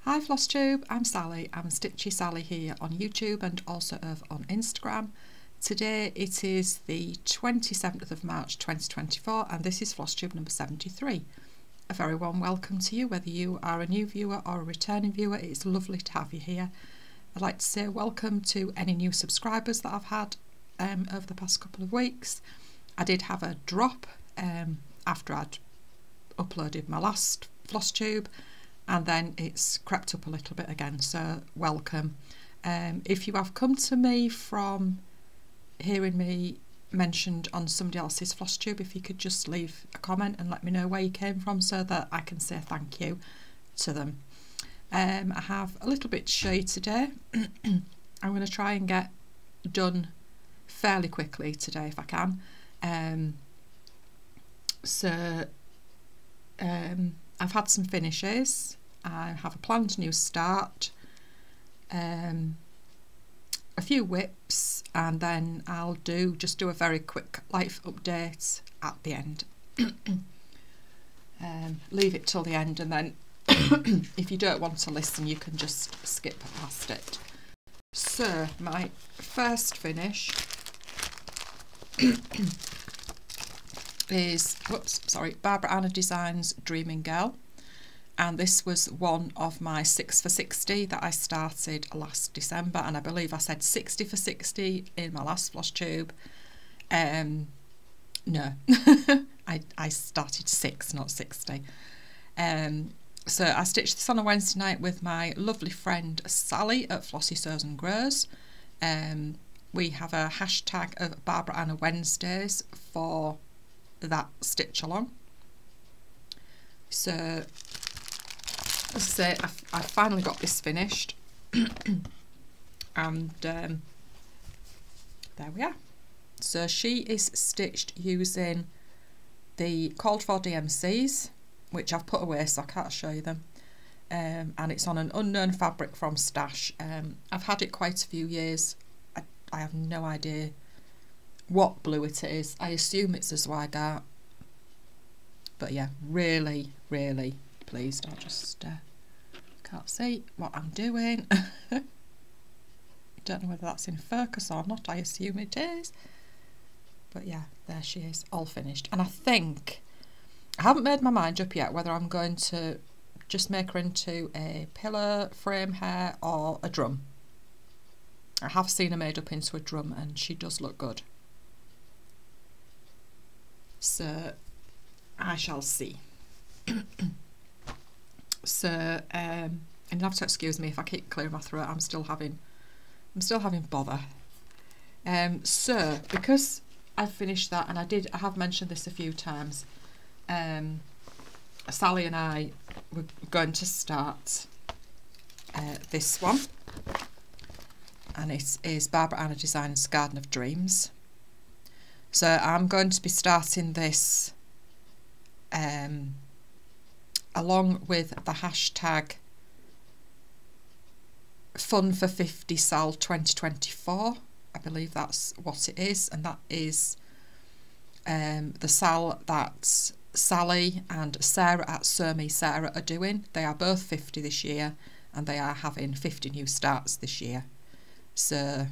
Hi FlossTube, I'm Sally. I'm Stitchy Sally here on YouTube and also over on Instagram. Today it is the 27th of March 2024 and this is FlossTube number 73. A very warm welcome to you, whether you are a new viewer or a returning viewer. It's lovely to have you here. I'd like to say welcome to any new subscribers that I've had over the past couple of weeks. I did have a drop after I'd uploaded my last FlossTube, and then it's crept up a little bit again, so welcome. If you have come to me from hearing me mentioned on somebody else's FlossTube, if you could just leave a comment and let me know where you came from so that I can say thank you to them. I have a little bit to show you today. I'm going to try and get done fairly quickly today if I can. I've had some finishes. I have a planned new start, a few whips, and then I'll just do a very quick life update at the end. Leave it till the end, and then if you don't want to listen you can just skip past it. So my first finish is Barbara Anna Designs Dreaming Girl, and this was one of my 6 for 60 that I started last December, and I believe I said 60 for 60 in my last FlossTube. No I started 6, not 60. So I stitched this on a Wednesday night with my lovely friend Sally at Flossy Sews and Grows. We have a hashtag of Barbara Anna Wednesdays for that stitch along. So as I say, I finally got this finished and there we are. So she is stitched using the called for DMCs, which I've put away so I can't show you them, and it's on an unknown fabric from Stash. I've had it quite a few years. I have no idea what blue it is. I assume it's a Zweigart, but yeah, really pleased. I just can't see what I'm doing. Don't know whether that's in focus or not. I assume it is, but yeah, there she is, all finished. And I think I haven't made my mind up yet whether I'm going to just make her into a pillow frame hair or a drum. I have seen her made up into a drum and she does look good. So I shall see. So and you'll have to excuse me if I keep clearing my throat. I'm still having bother. So because I've finished that, and I have mentioned this a few times, Sally and I were going to start this one, and it is Barbara Anna Designs Garden of Dreams. So I'm going to be starting this along with the hashtag Fun for 50 Sal 2024. I believe that's what it is, and that is the Sal that Sally and Sarah at Sew Me Sarah are doing. They are both 50 this year and they are having 50 new starts this year. So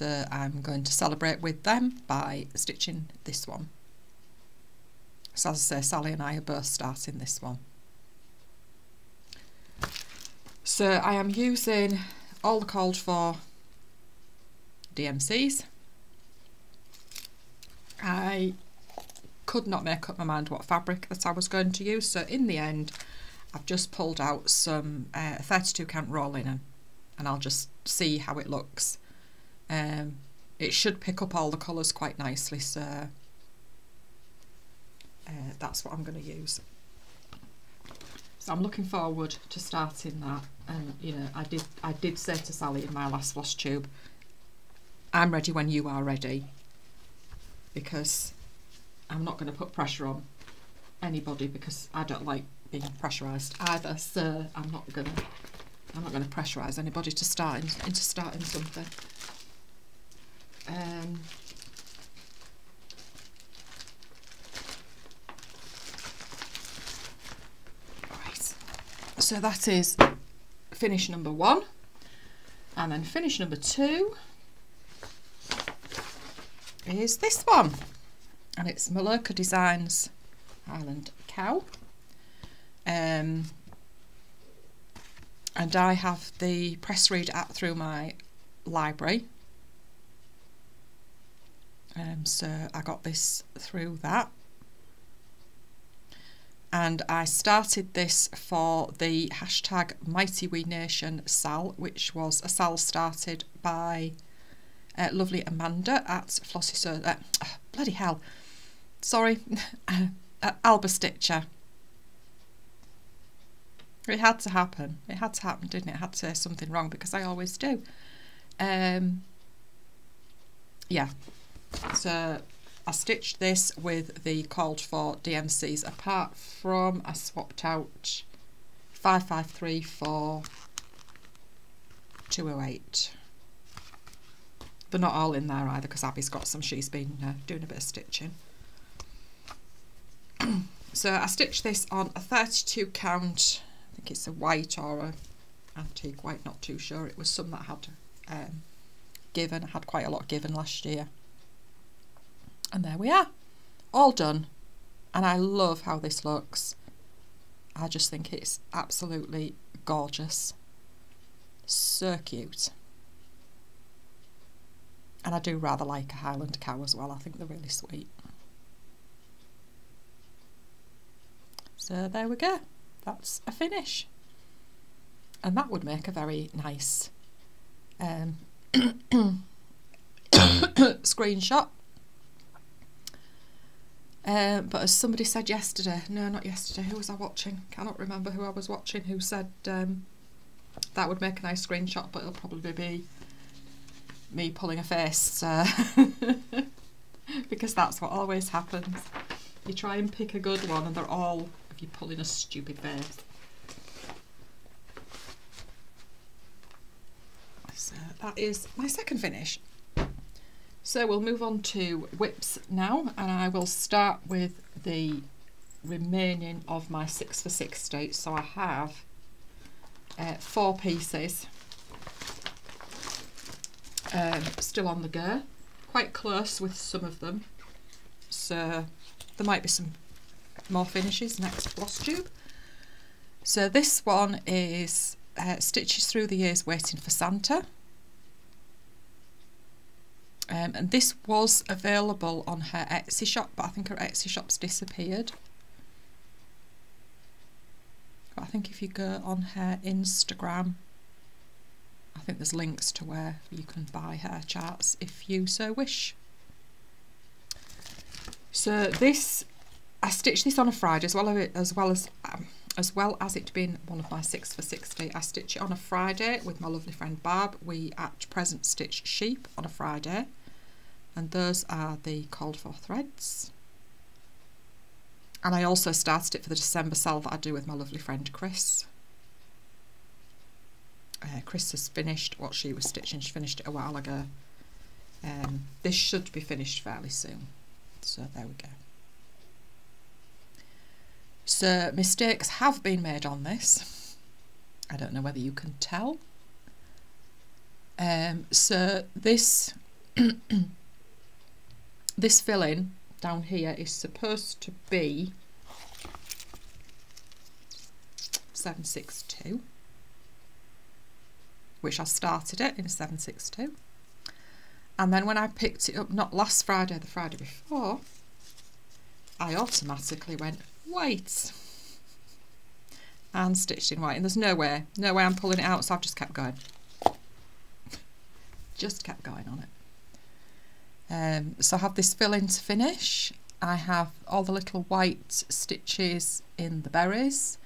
I'm going to celebrate with them by stitching this one. So as I say, Sally and I are both starting this one. So I am using all the called for DMCs. I could not make up my mind what fabric that I was going to use, so in the end I've just pulled out some 32 count raw linen, and I'll just see how it looks. It should pick up all the colours quite nicely, so that's what I'm going to use. So I'm looking forward to starting that, and you know, I did say to Sally in my last FlossTube, I'm ready when you are ready, because I'm not going to put pressure on anybody because I don't like being pressurised either. So I'm not going to pressurise anybody to start into starting something. Right. So that is finish number 1, and then finish number 2 is this one, and it's Mallorca Designs Highland Cow. And I have the Press Read app through my library, so I got this through that. And I started this for the hashtag Mighty We Nation Sal, which was a Sal started by lovely Amanda at Flossie bloody hell, sorry, Alba Stitcher. It had to happen. It had to happen, didn't it? I had to say something wrong because I always do. Yeah. So I stitched this with the called for DMCs, apart from I swapped out 553 for 208. They're not all in there either because Abby's got some. She's been doing a bit of stitching. So I stitched this on a 32 count. I think it's a white or a antique white, not too sure. It was some that I had given. I had quite a lot given last year. And there we are, all done. And I love how this looks. I just think it's absolutely gorgeous. So cute. And I do rather like a Highland cow as well. I think they're really sweet. So there we go. That's a finish. And that would make a very nice screenshot. But as somebody said yesterday, no, not yesterday, who was I watching? Cannot remember who I was watching, who said that would make a nice screenshot, but it'll probably be me pulling a face, because that's what always happens. You try and pick a good one and they're all of you pulling a stupid face. So that is my second finish. So we'll move on to whips now, and I will start with the remaining of my 6 for 60. So I have 4 pieces still on the go, quite close with some of them, so there might be some more finishes next floss tube. So this one is Stitches Through the Years Waiting for Santa. And this was available on her Etsy shop, but I think her Etsy shop's disappeared. But I think if you go on her Instagram, I think there's links to where you can buy her charts if you so wish. So this, I stitched this on a Friday as well as it being one of my 6 for 60. I stitch it on a Friday with my lovely friend Barb. We at present stitch sheep on a Friday, and those are the called for threads. And I also started it for the December sale that I do with my lovely friend Chris. Chris has finished what she was stitching. She finished it a while ago. This should be finished fairly soon. So there we go. So mistakes have been made on this. I don't know whether you can tell. So this this fill-in down here is supposed to be 762, which I started it in 762, and then when I picked it up, not last Friday, the Friday before, I automatically went white and stitched in white, and there's no way I'm pulling it out, so I've just kept going. Just kept going on it. So I have this fill in to finish. I have all the little white stitches in the berries.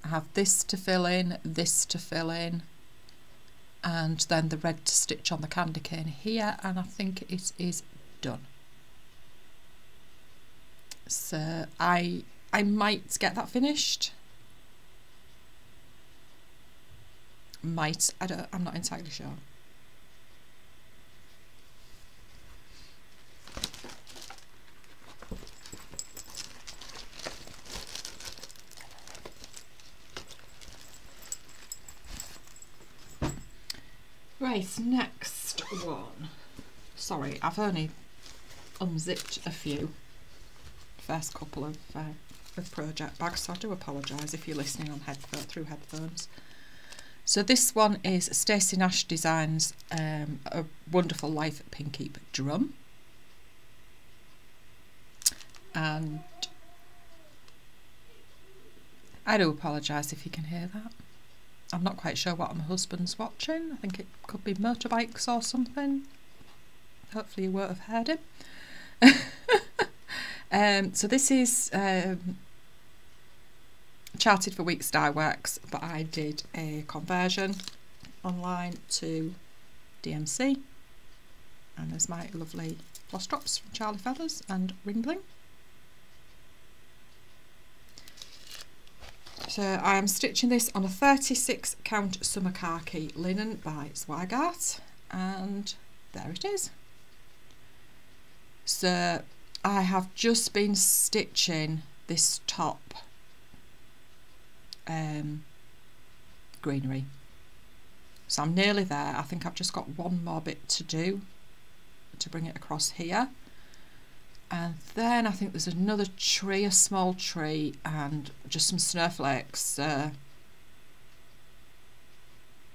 I have this to fill in, this to fill in, and then the red to stitch on the candy cane here, and I think it is done. So I might get that finished. I'm not entirely sure. Right, next one. Sorry, I've only unzipped a few. First couple of project bags, so I do apologise if you're listening on through headphones. So this one is Stacey Nash Designs a Wonderful Life Pin Keep drum, and I do apologise if you can hear that. I'm not quite sure what my husband's watching. I think it could be motorbikes or something. Hopefully you won't have heard him. So this is charted for Weeks Dye Works, but I did a conversion online to DMC, and there's my lovely floss drops from Charlie Feathers and Ringling. So I am stitching this on a 36 count summer khaki linen by Zweigart, and there it is. So I have just been stitching this top greenery, so I'm nearly there. I think I've just got one more bit to do to bring it across here, and then I think there's another tree, a small tree, and just some snowflakes, and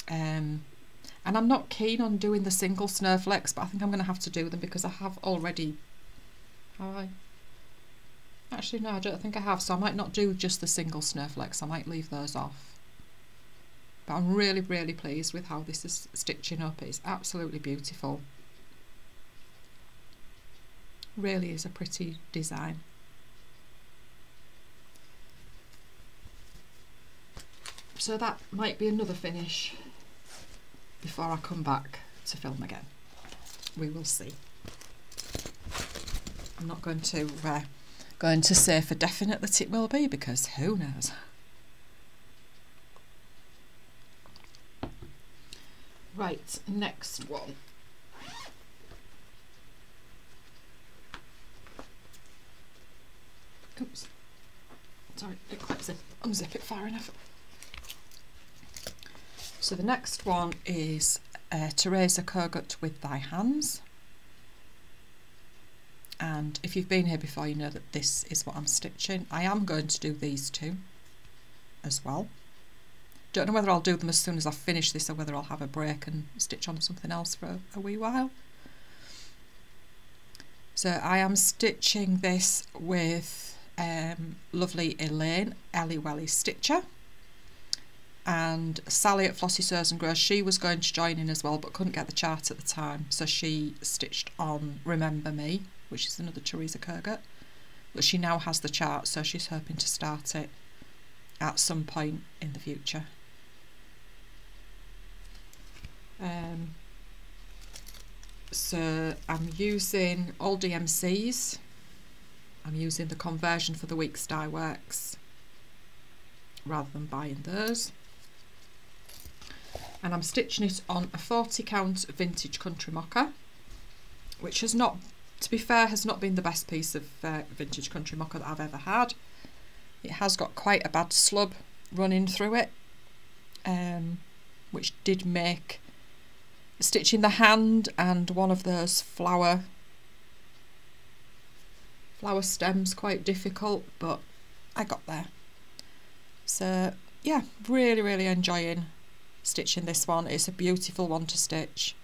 I'm not keen on doing the single snowflakes, but I think I'm going to have to do them because I have already. Actually, no, I don't think I have, so I might not do just the single snowflakes. I might leave those off. But I'm really, really pleased with how this is stitching up. It's absolutely beautiful. Really is a pretty design. So that might be another finish before I come back to film again. We will see. I'm not going to say for definite that it will be, because who knows. Right, next one. Oops, sorry, didn't quite unzip it far enough. So the next one is Teresa Kogut with Thy Hands. And if you've been here before, you know that this is what I'm stitching. I am going to do these two as well. Don't know whether I'll do them as soon as I finish this or whether I'll have a break and stitch on something else for a wee while. So I am stitching this with lovely Elaine, Ellie Welly Stitcher, and Sally at Flossy Sews and Grows. She was going to join in as well but couldn't get the chart at the time, so she stitched on Remember Me, which is another Teresa Kogut, but she now has the chart, so she's hoping to start it at some point in the future. So I'm using all DMCs. I'm using the conversion for the Weeks Dye Works rather than buying those. And I'm stitching it on a 40 count vintage country mocha, which has not, to be fair, has not been the best piece of vintage country mocha that I've ever had. It has got quite a bad slub running through it, which did make stitching the hand and one of those flower stems quite difficult, but I got there. So yeah, really enjoying stitching this one. It's a beautiful one to stitch.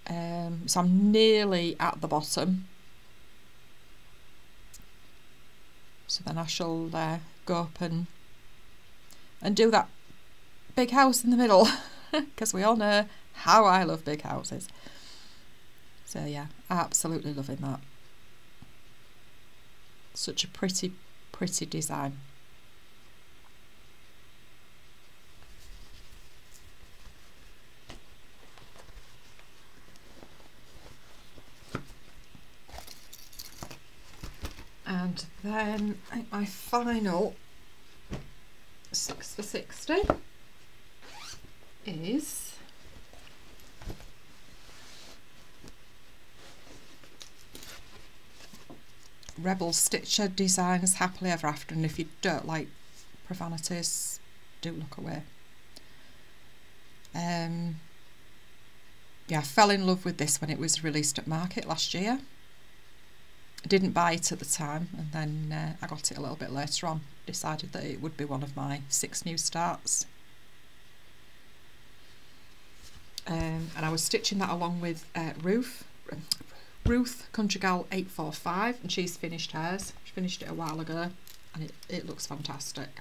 So I'm nearly at the bottom, so then I shall go up and do that big house in the middle, because we all know how I love big houses. So yeah, absolutely loving that. Such a pretty design. And then I think my final 6 for 60 is Rebel Stitcher Designs Happily Ever After, and if you don't like profanities, do look away. Yeah, I fell in love with this when it was released at market last year. I didn't buy it at the time, and then I got it a little bit later on. Decided that it would be one of my 6 new starts. And I was stitching that along with Ruth Country Gal 845, and she's finished hers. She finished it a while ago, and it looks fantastic.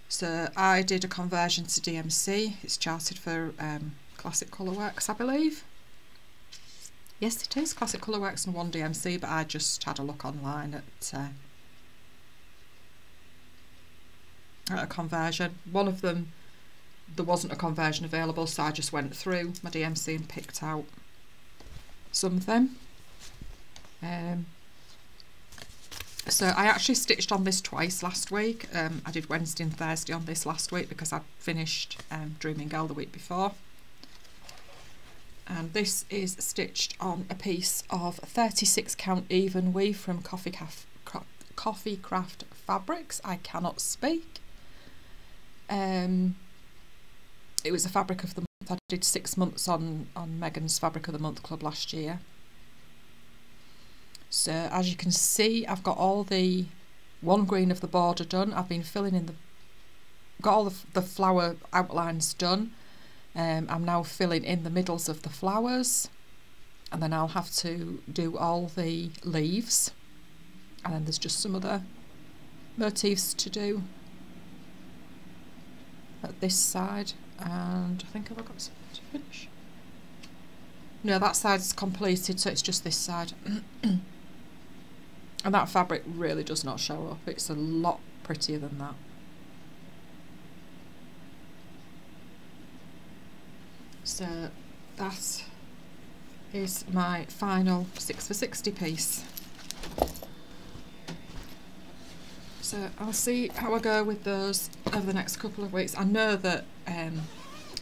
So I did a conversion to DMC. It's charted for Classic Colourworks, I believe. Yes, it is Classic Colourworks and 1 DMC, but I just had a look online at a conversion. One of them, there wasn't a conversion available, so I just went through my DMC and picked out some of them. So I actually stitched on this twice last week. I did Wednesday and Thursday on this last week because I finished Dreaming Girl the week before. And this is stitched on a piece of 36 count even weave from Coffee Craft Fabrics. I cannot speak. It was a fabric of the month. I did 6 months on Megan's Fabric of the Month Club last year. So as you can see, I've got all the 1 green of the border done. I've been filling in got all the flower outlines done. I'm now filling in the middles of the flowers, and then I'll have to do all the leaves, and then there's just some other motifs to do at this side. And I think I've got something to finish. No, that side's completed, so it's just this side. And that fabric really does not show up. It's a lot prettier than that. So that is my final 6 for 60 piece. So I'll see how I go with those over the next couple of weeks. I know that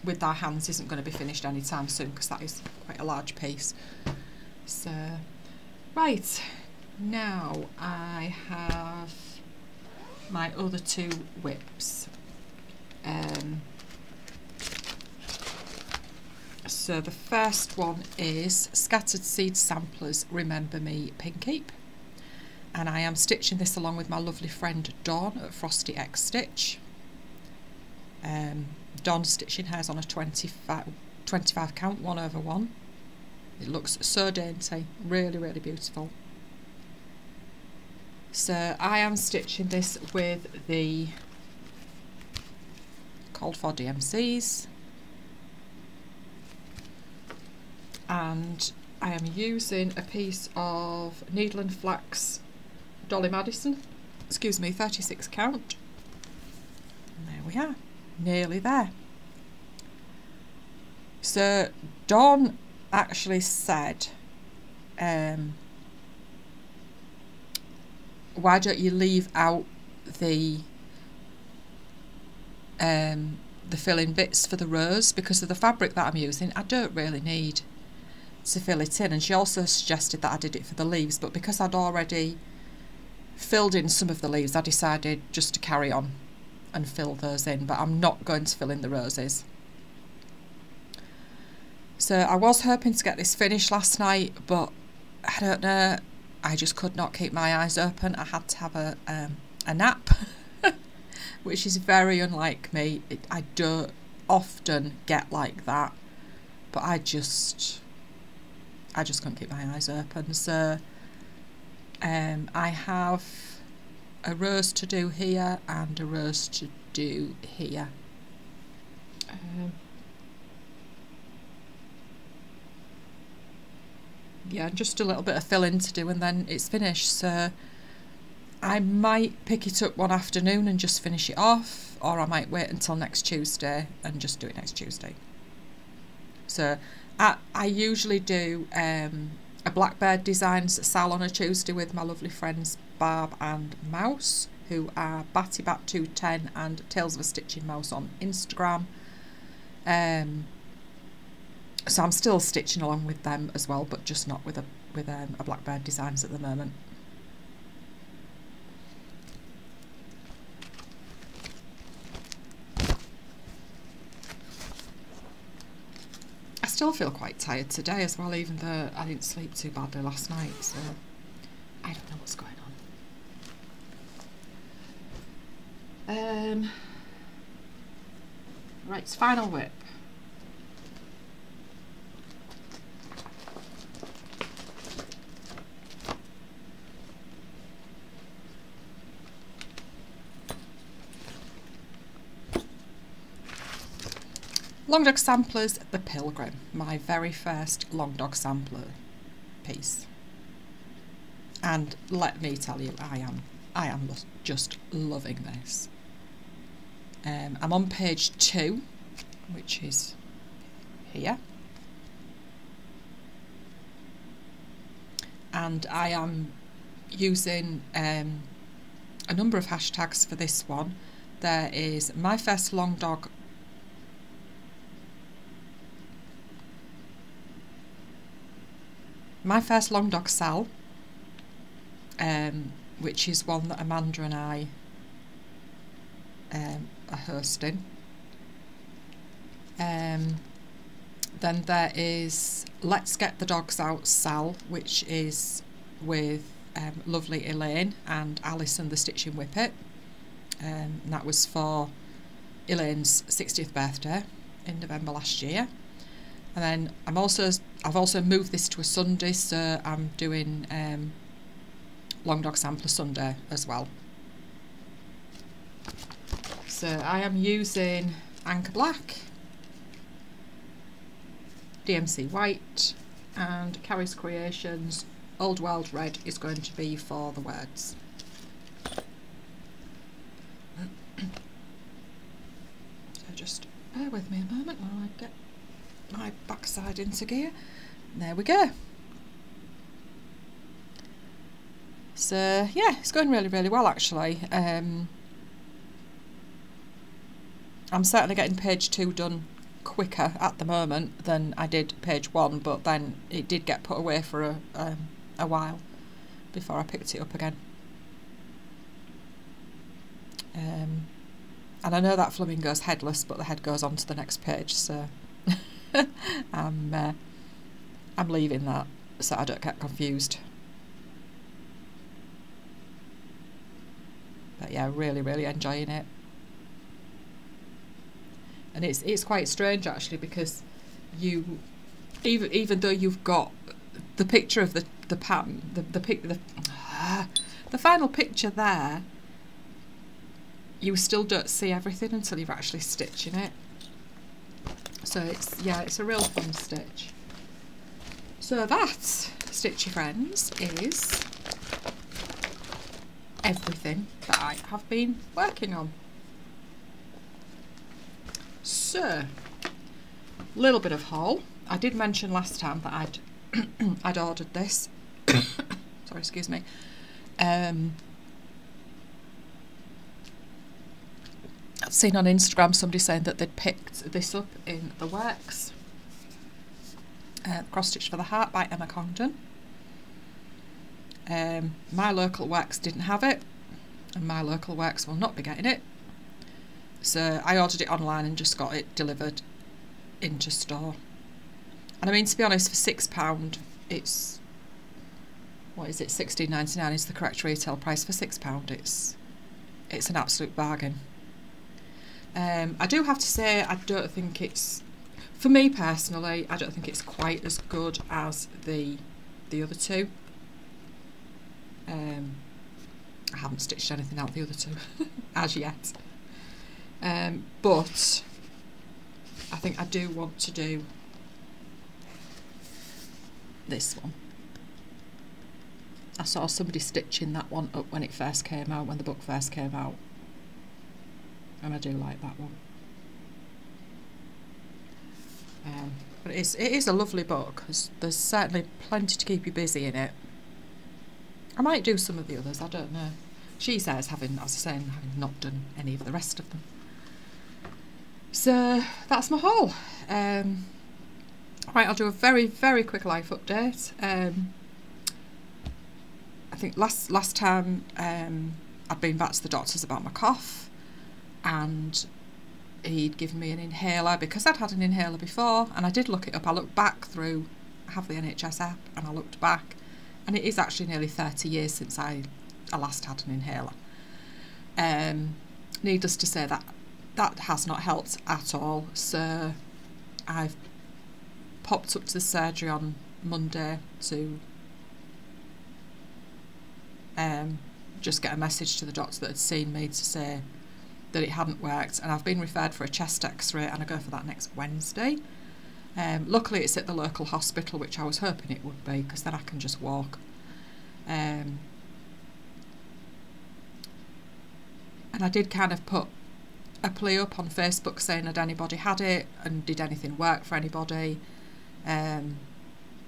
With Thy Hands isn't going to be finished anytime soon because that is quite a large piece. So, right, now I have my other 2 whips. So the first one is Scattered Seed Samplers Remember Me Pinkeep, and I am stitching this along with my lovely friend Dawn at Frosty X Stitch. Dawn's stitching hers on a 25 count 1/1. It looks so dainty, really, really beautiful. So I am stitching this with the Called For DMCs, and I am using a piece of Needle and Flax Dolly Madison, excuse me, 36 count. And there we are, nearly there. So Dawn actually said, why don't you leave out the fill-in bits for the rose, because of the fabric that I'm using I don't really need to fill it in. And she also suggested that I did it for the leaves, but because I'd already filled in some of the leaves, I decided just to carry on and fill those in, but I'm not going to fill in the roses. So I was hoping to get this finished last night, but I don't know, I just could not keep my eyes open. I had to have a nap, which is very unlike me. I don't often get like that, but I just couldn't keep my eyes open. So I have a rose to do here and a rose to do here. Yeah, just a little bit of fill-in to do and then it's finished. So I might pick it up one afternoon and just finish it off, or I might wait until next Tuesday and just do it next Tuesday. So I usually do a Blackbird Designs sale on a Tuesday with my lovely friends Barb and Mouse, who are BattyBat210 and Tales of a Stitching Mouse on Instagram. So I'm still stitching along with them as well, but just not with a Blackbird Designs at the moment. still feel quite tired today as well, even though I didn't sleep too badly last night, so I don't know what's going on. Right, it's final whip. Long Dog Samplers, The Pilgrim, my very first Long Dog Sampler piece. And let me tell you, I am just loving this. I'm on page 2, which is here. And I am using a number of hashtags for this one. There is my first long dog sell, which is one that Amanda and I are hosting. Then there is Let's Get the Dogs Out Sal, which is with lovely Elaine and Alison the Stitching Whippet. And that was for Elaine's 60th birthday in November last year. And then I've also moved this to a Sunday, so I'm doing Long Dog Sampler Sunday as well. So I am using Anchor Black, DMC White, and Carrie's Creations Old World Red is going to be for the words. So just bear with me a moment while I get my backside into gear. There we go. So yeah, it's going really, really well actually. I'm certainly getting page 2 done quicker at the moment than I did page 1, but then it did get put away for a while before I picked it up again. And I know that flamingo's headless, but the head goes on to the next page, so I'm leaving that so I don't get confused. But yeah, really, really enjoying it. And it's quite strange actually, because you even though you've got the picture of the pattern, the final picture there, you still don't see everything until you're actually stitching it. So it's a real fun stitch. So that, Stitchy friends, is everything that I have been working on. So, little bit of haul. I did mention last time that I'd ordered this. Sorry, excuse me. I've seen on Instagram somebody saying that they'd picked this up in The Works. Cross Stitch for the Heart by Emma Congdon. My local Works didn't have it, and my local Works will not be getting it. So I ordered it online and just got it delivered into store. And I mean, to be honest, for £6, it's, what is it, £16.99 is the correct retail price. For £6, it's an absolute bargain. I do have to say, I don't think it's, for me personally, I don't think it's quite as good as the other two. I haven't stitched anything out the other two as yet. But I think I do want to do this one. I saw somebody stitching that one up when it first came out, when the book first came out, and I do like that one. But it is a lovely book. There's certainly plenty to keep you busy in it. I might do some of the others, I don't know. She says, having not done any of the rest of them. So that's my haul. Right, I'll do a very, very quick life update. I think last time I'd been back to the doctors about my cough, and he'd given me an inhaler because I'd had an inhaler before, and I did look it up. I looked back through, I have the NHS app, and I looked back, and it is actually nearly 30 years since I last had an inhaler. Needless to say, that has not helped at all, so I've popped up to the surgery on Monday to just get a message to the doctor that had seen me to say that it hadn't worked, and I've been referred for a chest x-ray, and I go for that next Wednesday. Luckily it's at the local hospital, which I was hoping it would be, because then I can just walk. And I did kind of put a plea up on Facebook saying, had anybody had it, and did anything work for anybody? And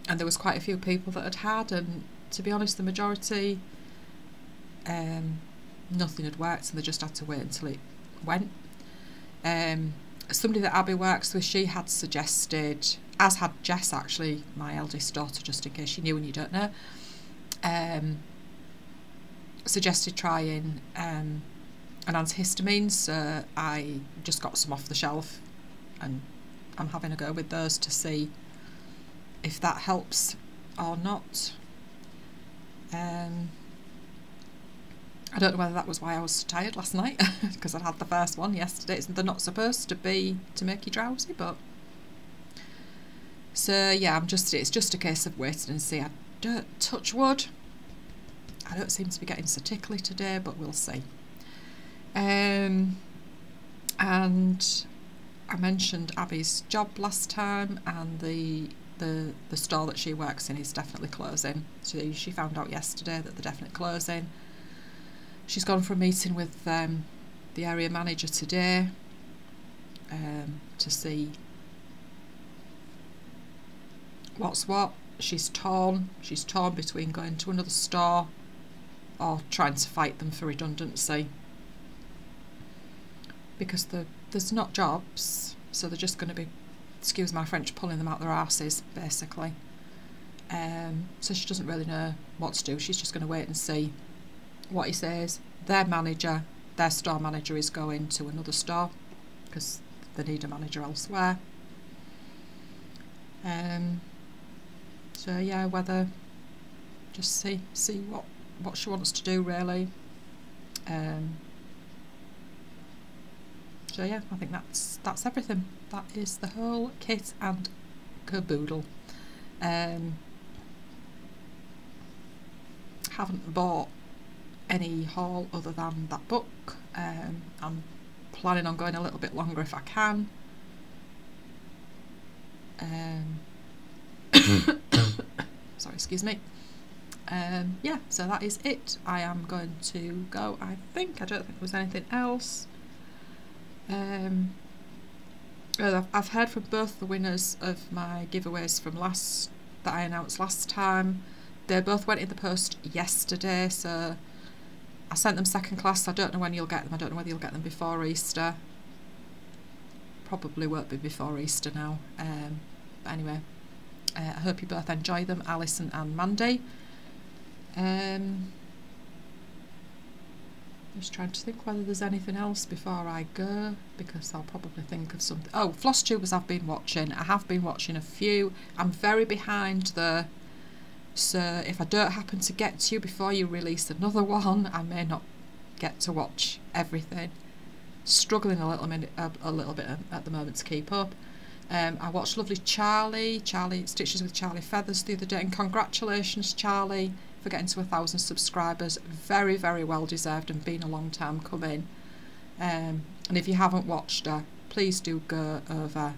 there was quite a few people that had, and to be honest, the majority, nothing had worked, and they just had to wait until it went. Somebody that Abby works with, she had suggested, as had Jess actually, my eldest daughter, just in case you knew and you don't know, suggested trying an antihistamine, so I just got some off the shelf, and I'm having a go with those to see if that helps or not. I don't know whether that was why I was tired last night, because I had the first one yesterday. They're not supposed to be to make you drowsy, but so yeah, it's just a case of waiting and see. I don't, touch wood, I don't seem to be getting so tickly today, but we'll see. And I mentioned Abby's job last time, and the store that she works in is definitely closing. So she found out yesterday that they're definitely closing. She's gone for a meeting with the area manager today to see what's what. She's torn between going to another store or trying to fight them for redundancy, because there's not jobs, so they're just going to be, excuse my French, pulling them out their arses, basically. So she doesn't really know what to do. She's just going to wait and see what he says. Their store manager is going to another store because they need a manager elsewhere. So yeah, whether just see what she wants to do, really. So yeah, I think that's everything. That is the whole kit and caboodle. Haven't bought any haul other than that book. I'm planning on going a little bit longer if I can. Sorry, excuse me. Yeah, so that is it. I am going to go, I think. I don't think there was anything else. I've heard from both the winners of my giveaways from that I announced last time. They both went in the post yesterday, so I sent them second class. I don't know when you'll get them. I don't know whether you'll get them before Easter. Probably won't be before Easter now. But anyway, I hope you both enjoy them, Alison and Mandy. Just trying to think whether there's anything else before I go, because I'll probably think of something. Oh, floss tubers I've been watching. I have been watching a few. I'm very behind though, so if I don't happen to get to you before you release another one, I may not get to watch everything. Struggling a little bit at the moment to keep up. I watched lovely Charlie Stitches with Charlie Feathers the other day, and congratulations Charlie for getting to 1,000 subscribers. Very, very well deserved, and been a long time coming. And if you haven't watched her, please do go over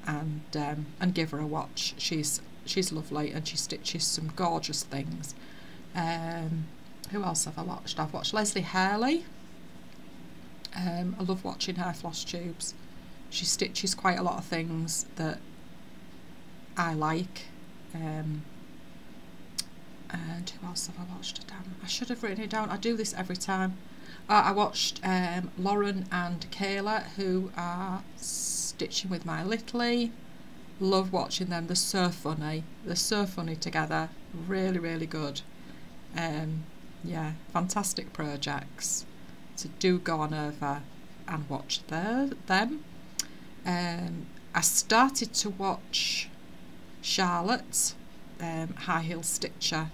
and give her a watch. She's lovely, and she stitches some gorgeous things. Who else have I watched? I've watched Leslie Hurley. I love watching her floss tubes. She stitches quite a lot of things that I like. And who else have I watched? I should have written it down. I do this every time. I watched Lauren and Kayla, who are stitching with My Littly. Love watching them. They're so funny. They're so funny together. Really, really good. Yeah, fantastic projects. So do go on over and watch them. I started to watch Charlotte, High Heel Stitcher.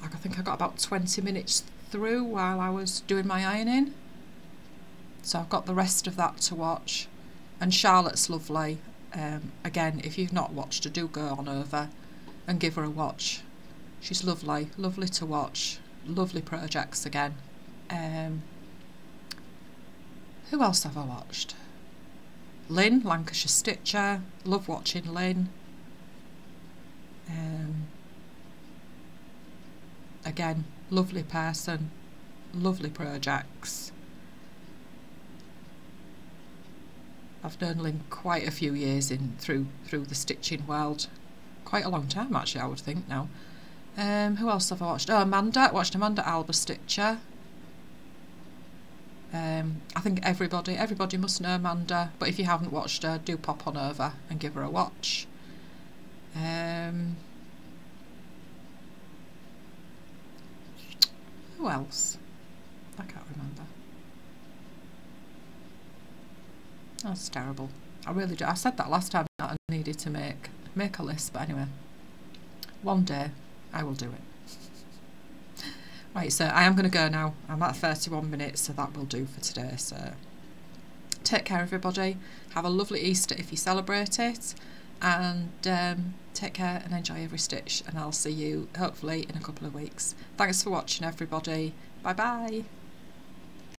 I think I got about 20 minutes through while I was doing my ironing. So I've got the rest of that to watch. And Charlotte's lovely. Again, if you've not watched her, do go on over and give her a watch. She's lovely, lovely to watch. Lovely projects again. Who else have I watched? Lynn, Lancashire Stitcher. Love watching Lynn. Again, lovely person, lovely projects. I've known Lynn quite a few years through the stitching world. Quite a long time actually, I would think now. Who else have I watched? Oh, Amanda. I watched Amanda Alba Stitcher. I think everybody must know Amanda, but if you haven't watched her, do pop on over and give her a watch. Who else? I can't remember. That's terrible. I really do. I said that last time that I needed to make a list, but anyway, one day I will do it. Right, so I am going to go now. I'm at 31 minutes, so that will do for today. So take care, everybody. Have a lovely Easter if you celebrate it, and take care and enjoy every stitch, and I'll see you hopefully in a couple of weeks. Thanks for watching, everybody. Bye bye.